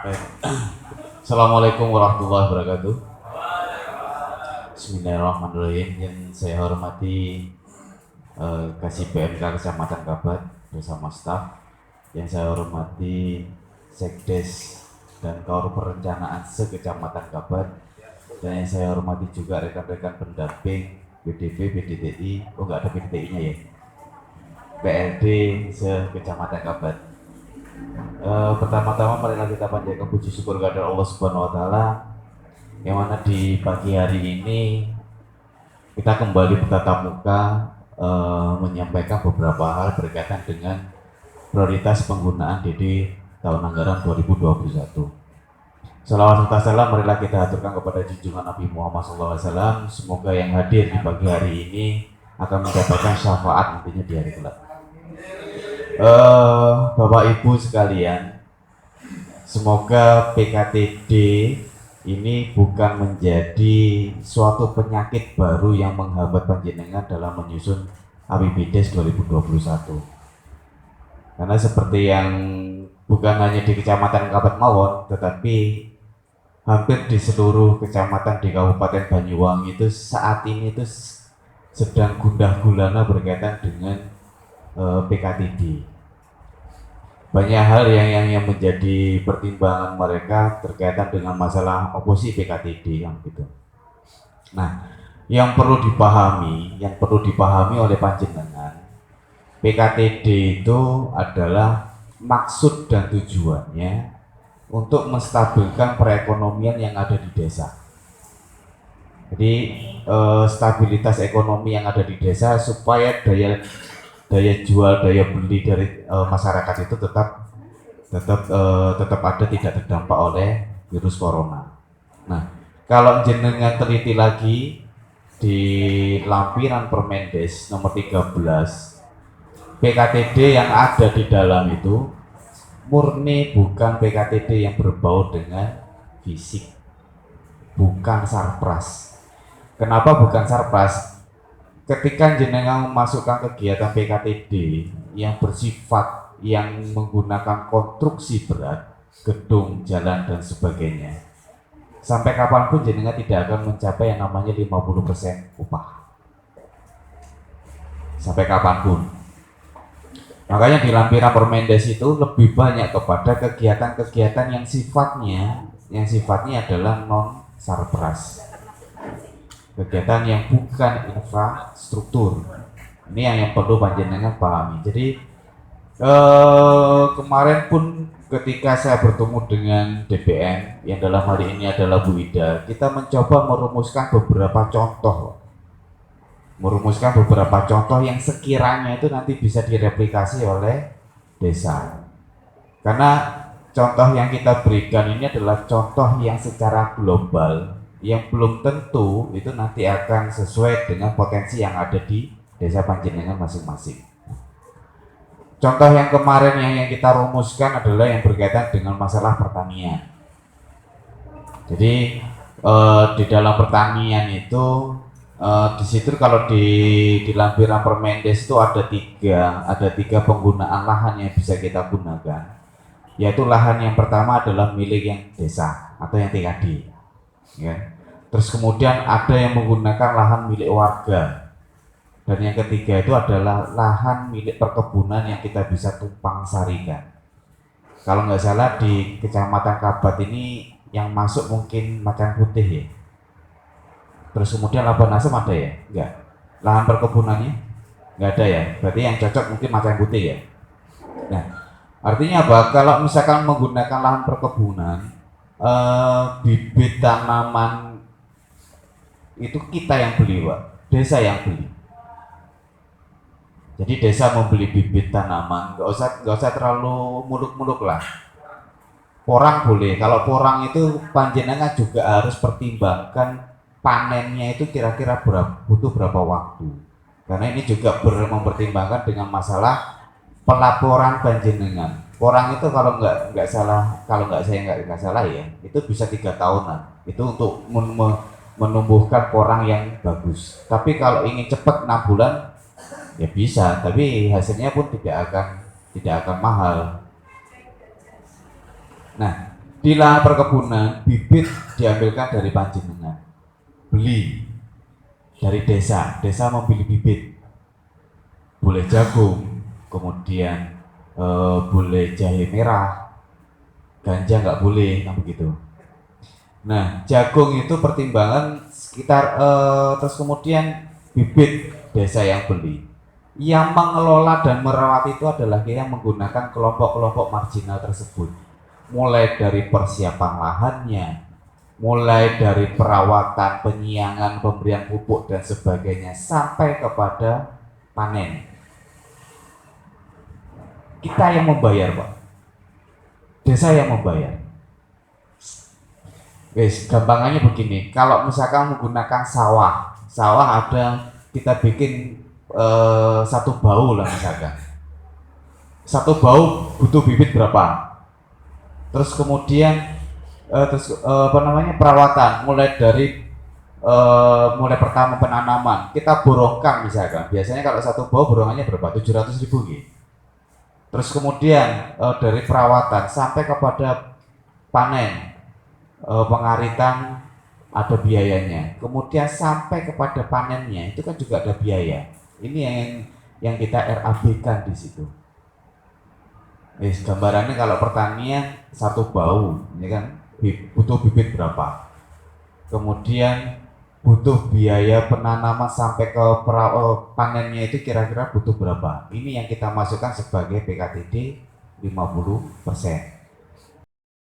Baik. Assalamualaikum warahmatullahi wabarakatuh. Bismillahirrahmanirrahim. Yang saya hormati Kasih PMK Kecamatan Kabat bersama staf. Yang saya hormati Sekdes dan Kaur Perencanaan se-Kecamatan Kabat. Dan yang saya hormati juga rekan-rekan pendamping BDP, BDTI. Oh, nggak ada BDTI-nya ya. PLD se-Kecamatan Kabat. Pertama-tama marilah kita panjatkan puji syukur kepada Allah Subhanahu wa taala yang mana di pagi hari ini kita kembali bertatap muka menyampaikan beberapa hal berkaitan dengan prioritas penggunaan DD tahun anggaran 2021. Salawat serta salam marilah kita aturkan kepada junjungan Nabi Muhammad SAW. Semoga yang hadir di pagi hari ini akan mendapatkan syafaat nantinya di hari kelak. Bapak Ibu sekalian, semoga PKTD ini bukan menjadi suatu penyakit baru yang menghambat panjenengan dalam menyusun APBDes 2021. Karena seperti yang bukan hanya di Kecamatan Kabat Mawon, tetapi hampir di seluruh kecamatan di Kabupaten Banyuwangi itu saat ini itu sedang gundah gulana berkaitan dengan PKTD. Banyak hal yang menjadi pertimbangan mereka berkaitan dengan masalah oposisi PKTD yang gitu. Nah, yang perlu dipahami oleh panjenengan, PKTD itu adalah maksud dan tujuannya untuk menstabilkan perekonomian yang ada di desa. Jadi stabilitas ekonomi yang ada di desa supaya daya jual, daya beli dari masyarakat itu tetap ada, tidak terdampak oleh virus corona. Nah, kalau jenengan teliti lagi di lampiran Permendes nomor 13, PKTD yang ada di dalam itu murni bukan PKTD yang berbau dengan fisik, bukan sarpras. Kenapa bukan sarpras? Ketika jenengan memasukkan kegiatan PKTD yang bersifat yang menggunakan konstruksi berat, gedung, jalan dan sebagainya, sampai kapanpun jenengan tidak akan mencapai yang namanya 50% upah. Sampai kapanpun. Makanya di lampiran Permendes itu lebih banyak kepada kegiatan-kegiatan yang sifatnya adalah non sarpras. Kegiatan yang bukan infrastruktur. Ini yang perlu panjenengan pahami. Jadi kemarin pun ketika saya bertemu dengan DPN yang dalam hari ini adalah Bu Ida, kita mencoba merumuskan beberapa contoh yang sekiranya itu nanti bisa direplikasi oleh desa. Karena contoh yang kita berikan ini adalah contoh yang secara global, yang belum tentu itu nanti akan sesuai dengan potensi yang ada di desa panjenengan masing-masing. Contoh yang kemarin yang kita rumuskan adalah yang berkaitan dengan masalah pertanian. Jadi di dalam pertanian itu di situ kalau di lampiran Permendes itu ada tiga penggunaan lahan yang bisa kita gunakan. Yaitu lahan yang pertama adalah milik yang desa atau yang TKD. Ya. Terus kemudian ada yang menggunakan lahan milik warga, dan yang ketiga itu adalah lahan milik perkebunan yang kita bisa tumpang sarikan. Kalau nggak salah di Kecamatan Kabat ini yang masuk mungkin Macan Putih ya. Terus kemudian Laban Asem ada ya? Enggak. Lahan perkebunannya nggak ada ya. Berarti yang cocok mungkin Macan Putih ya. Nah, artinya apa? Kalau misalkan menggunakan lahan perkebunan, bibit tanaman itu kita yang beli, Pak. Desa yang beli. Jadi desa membeli bibit tanaman, nggak usah terlalu muluk-muluk lah. Porang boleh. Kalau porang itu panjenengan juga harus pertimbangkan panennya itu kira-kira butuh berapa waktu. Karena ini juga mempertimbangkan dengan masalah pelaporan panjenengan. Porang itu kalau nggak salah ya, itu bisa 3 tahunan. Itu untuk menumbuhkan porang yang bagus. Tapi kalau ingin cepat 6 bulan ya bisa, tapi hasilnya pun tidak akan mahal. Nah, Di lahan perkebunan bibit diambilkan dari panjenengan, beli dari desa, desa membeli bibit, boleh jagung, kemudian boleh jahe merah, ganja nggak boleh, kan begitu. Nah, jagung itu pertimbangan sekitar terus kemudian bibit desa yang beli. Yang mengelola dan merawat itu adalah yang menggunakan kelompok-kelompok marginal tersebut. Mulai dari persiapan lahannya, mulai dari perawatan, penyiangan, pemberian pupuk dan sebagainya sampai kepada panen. Kita yang membayar, Pak. Desa yang membayar. Guys, gampangannya begini, kalau misalkan menggunakan sawah, sawah ada kita bikin satu bau lah misalkan, satu bau butuh bibit berapa, terus kemudian apa namanya perawatan, mulai dari mulai pertama penanaman, kita borongkan misalkan, biasanya kalau satu bau borongannya berapa? 700.000 gitu. Terus kemudian dari perawatan sampai kepada panen, pengaritan ada biayanya, kemudian sampai kepada panennya itu kan juga ada biaya. Ini yang kita RAB-kan di situ. Gambarannya kalau pertanian satu bau, ini kan butuh bibit berapa, kemudian butuh biaya penanaman sampai ke panennya itu kira-kira butuh berapa. Ini yang kita masukkan sebagai PKTD 50%.